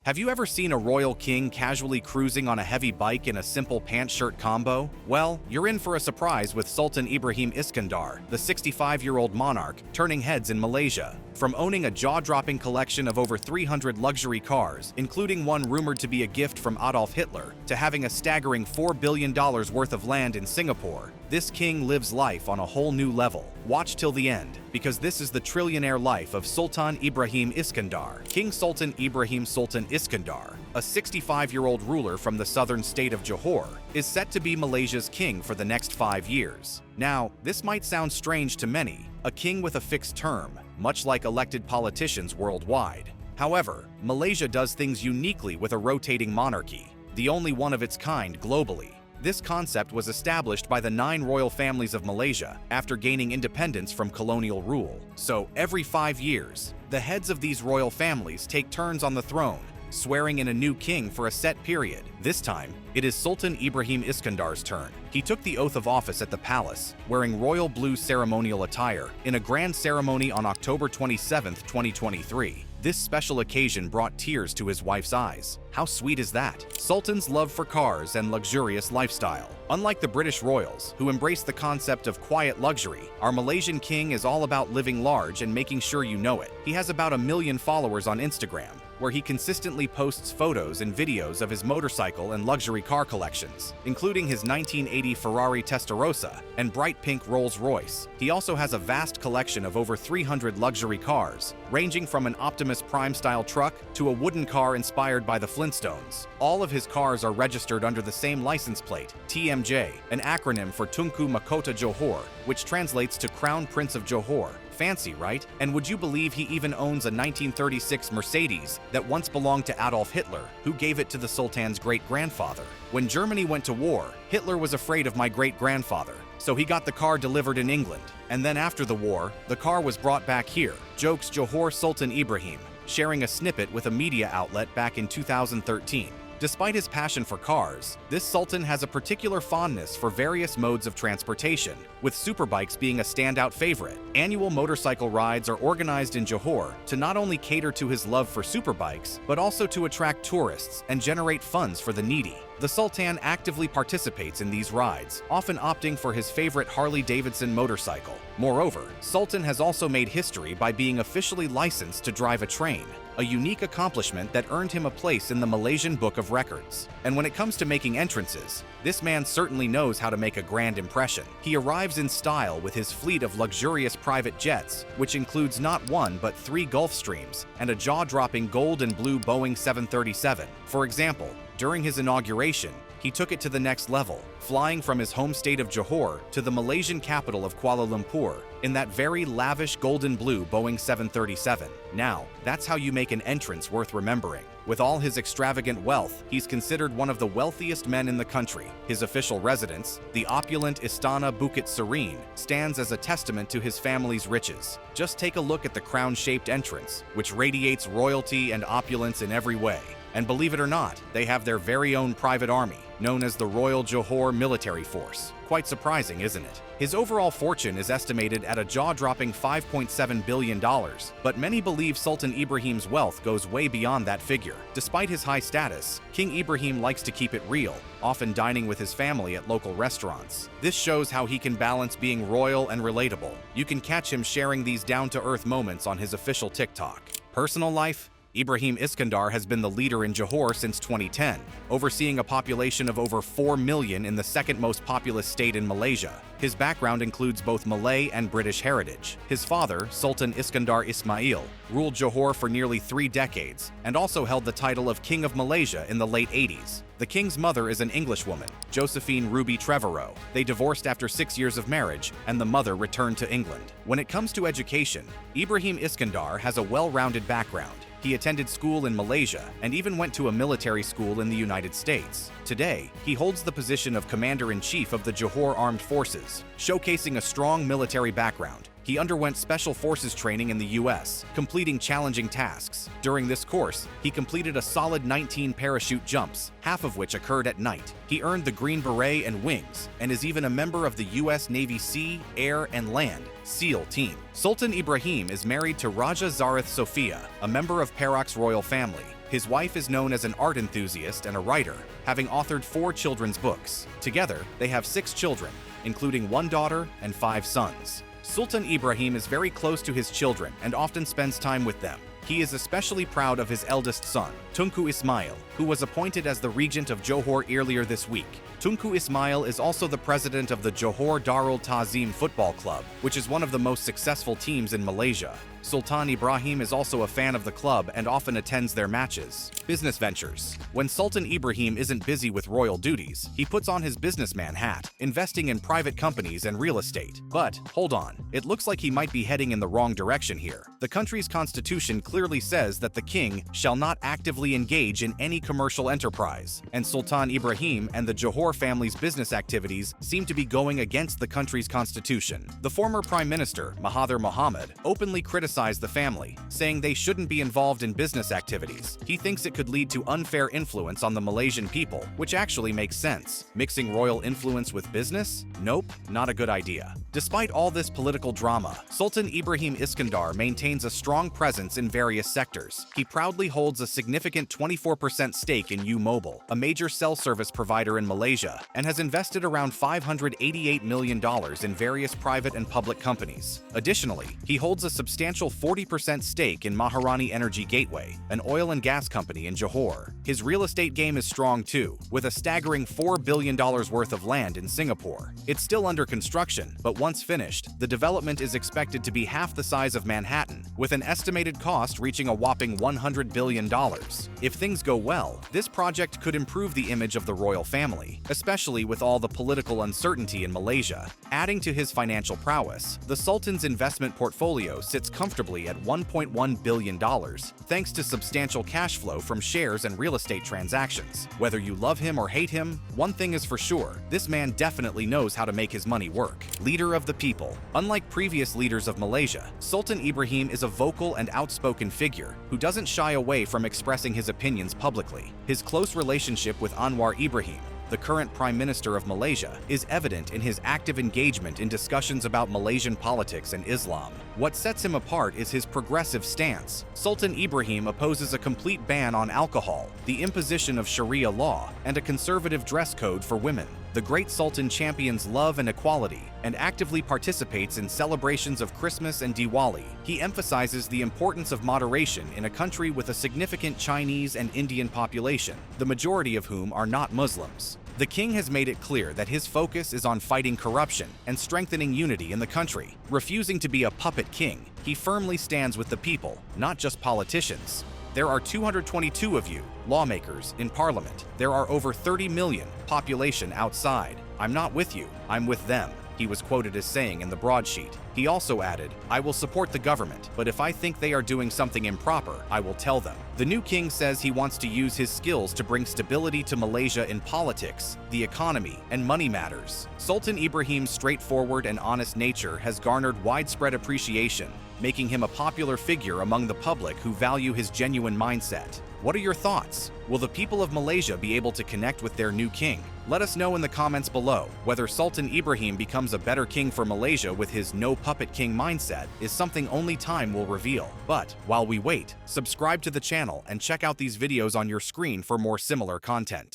Have you ever seen a royal king casually cruising on a heavy bike in a simple pant-shirt combo? Well, you're in for a surprise with Sultan Ibrahim Iskandar, the 65-year-old monarch, turning heads in Malaysia. From owning a jaw-dropping collection of over 300 luxury cars, including one rumored to be a gift from Adolf Hitler, to having a staggering $4 billion worth of land in Singapore, this king lives life on a whole new level. Watch till the end, because this is the trillionaire life of Sultan Ibrahim Iskandar. King Sultan Ibrahim Sultan Iskandar, a 65-year-old ruler from the southern state of Johor, is set to be Malaysia's king for the next 5 years. Now, this might sound strange to many, a king with a fixed term, much like elected politicians worldwide. However, Malaysia does things uniquely with a rotating monarchy, the only one of its kind globally. This concept was established by the 9 royal families of Malaysia after gaining independence from colonial rule. So, every 5 years, the heads of these royal families take turns on the throne, swearing in a new king for a set period. This time, it is Sultan Ibrahim Iskandar's turn. He took the oath of office at the palace, wearing royal blue ceremonial attire, in a grand ceremony on October 27, 2023. This special occasion brought tears to his wife's eyes. How sweet is that? Sultan's love for cars and luxurious lifestyle. Unlike the British royals, who embrace the concept of quiet luxury, our Malaysian king is all about living large and making sure you know it. He has about 1 million followers on Instagram, where he consistently posts photos and videos of his motorcycle and luxury car collections, including his 1980 Ferrari Testarossa and bright pink Rolls-Royce. He also has a vast collection of over 300 luxury cars, ranging from an Optimus Prime-style truck to a wooden car inspired by the Flintstones. All of his cars are registered under the same license plate, TMJ, an acronym for Tunku Mahkota Johor, which translates to Crown Prince of Johor. Fancy, right? And would you believe he even owns a 1936 Mercedes that once belonged to Adolf Hitler, who gave it to the Sultan's great-grandfather? When Germany went to war, Hitler was afraid of my great-grandfather, so he got the car delivered in England. And then after the war, the car was brought back here, jokes Johor Sultan Ibrahim, sharing a snippet with a media outlet back in 2013. Despite his passion for cars, this sultan has a particular fondness for various modes of transportation, with superbikes being a standout favorite. Annual motorcycle rides are organized in Johor to not only cater to his love for superbikes, but also to attract tourists and generate funds for the needy. The Sultan actively participates in these rides, often opting for his favorite Harley-Davidson motorcycle. Moreover, Sultan has also made history by being officially licensed to drive a train, a unique accomplishment that earned him a place in the Malaysian Book of Records. And when it comes to making entrances, this man certainly knows how to make a grand impression. He arrives in style with his fleet of luxurious private jets, which includes not 1 but 3 Gulfstreams and a jaw-dropping gold and blue Boeing 737. For example, during his inauguration, he took it to the next level, flying from his home state of Johor to the Malaysian capital of Kuala Lumpur in that very lavish golden blue Boeing 737. Now, that's how you make an entrance worth remembering. With all his extravagant wealth, he's considered one of the wealthiest men in the country. His official residence, the opulent Istana Bukit Serene, stands as a testament to his family's riches. Just take a look at the crown-shaped entrance, which radiates royalty and opulence in every way. And believe it or not, they have their very own private army, known as the Royal Johor Military Force. Quite surprising, isn't it? His overall fortune is estimated at a jaw-dropping $5.7 billion, but many believe Sultan Ibrahim's wealth goes way beyond that figure. Despite his high status, King Ibrahim likes to keep it real, often dining with his family at local restaurants. This shows how he can balance being royal and relatable. You can catch him sharing these down-to-earth moments on his official TikTok. Personal life? Ibrahim Iskandar has been the leader in Johor since 2010, overseeing a population of over 4 million in the second most populous state in Malaysia. His background includes both Malay and British heritage. His father, Sultan Iskandar Ismail, ruled Johor for nearly 3 decades and also held the title of King of Malaysia in the late 80s. The king's mother is an Englishwoman, Josephine Ruby Trevorrow. They divorced after 6 years of marriage, and the mother returned to England. When it comes to education, Ibrahim Iskandar has a well-rounded background. He attended school in Malaysia and even went to a military school in the United States. Today, he holds the position of Commander-in-Chief of the Johor Armed Forces, showcasing a strong military background. He underwent Special Forces training in the US, completing challenging tasks. During this course, he completed a solid 19 parachute jumps, half of which occurred at night. He earned the Green Beret and Wings, and is even a member of the US Navy Sea, Air, and Land SEAL team. Sultan Ibrahim is married to Raja Zareth Sofia, a member of Perak's royal family. His wife is known as an art enthusiast and a writer, having authored 4 children's books. Together, they have 6 children, including 1 daughter and 5 sons. Sultan Ibrahim is very close to his children and often spends time with them. He is especially proud of his eldest son, Tunku Ismail, who was appointed as the regent of Johor earlier this week. Tunku Ismail is also the president of the Johor Darul Ta'zim Football Club, which is one of the most successful teams in Malaysia. Sultan Ibrahim is also a fan of the club and often attends their matches. Business ventures. When Sultan Ibrahim isn't busy with royal duties, he puts on his businessman hat, investing in private companies and real estate. But, hold on, it looks like he might be heading in the wrong direction here. The country's constitution clearly says that the king shall not actively engage in any commercial enterprise, and Sultan Ibrahim and the Johor family's business activities seem to be going against the country's constitution. The former Prime Minister, Mahathir Mohamad, openly criticized the family, saying they shouldn't be involved in business activities. He thinks it could lead to unfair influence on the Malaysian people, which actually makes sense. Mixing royal influence with business? Nope, not a good idea. Despite all this political drama, Sultan Ibrahim Iskandar maintains a strong presence in various sectors. He proudly holds a significant 24% stake in U-Mobile, a major cell service provider in Malaysia, and has invested around $588 million in various private and public companies. Additionally, he holds a substantial 40% stake in Maharani Energy Gateway, an oil and gas company in Johor. His real estate game is strong too, with a staggering $4 billion worth of land in Singapore. It's still under construction, but once finished, the development is expected to be half the size of Manhattan, with an estimated cost reaching a whopping $100 billion. If things go well, this project could improve the image of the royal family, especially with all the political uncertainty in Malaysia. Adding to his financial prowess, the Sultan's investment portfolio sits comfortably at $1.1 billion, thanks to substantial cash flow from shares and real estate transactions. Whether you love him or hate him, one thing is for sure, this man definitely knows how to make his money work. Leader of the people. Unlike previous leaders of Malaysia, Sultan Ibrahim is a vocal and outspoken figure who doesn't shy away from expressing his opinions publicly. His close relationship with Anwar Ibrahim, the current Prime Minister of Malaysia, is evident in his active engagement in discussions about Malaysian politics and Islam. What sets him apart is his progressive stance. Sultan Ibrahim opposes a complete ban on alcohol, the imposition of Sharia law, and a conservative dress code for women. The great Sultan champions love and equality and actively participates in celebrations of Christmas and Diwali. He emphasizes the importance of moderation in a country with a significant Chinese and Indian population, the majority of whom are not Muslims. The king has made it clear that his focus is on fighting corruption and strengthening unity in the country. Refusing to be a puppet king, he firmly stands with the people, not just politicians. There are 222 of you, lawmakers, in parliament. There are over 30 million population outside. I'm not with you, I'm with them, he was quoted as saying in the broadsheet. He also added, I will support the government, but if I think they are doing something improper, I will tell them. The new king says he wants to use his skills to bring stability to Malaysia in politics, the economy, and money matters. Sultan Ibrahim's straightforward and honest nature has garnered widespread appreciation, making him a popular figure among the public who value his genuine mindset. What are your thoughts? Will the people of Malaysia be able to connect with their new king? Let us know in the comments below. Whether Sultan Ibrahim becomes a better king for Malaysia with his no puppet king mindset is something only time will reveal. But while we wait, subscribe to the channel and check out these videos on your screen for more similar content.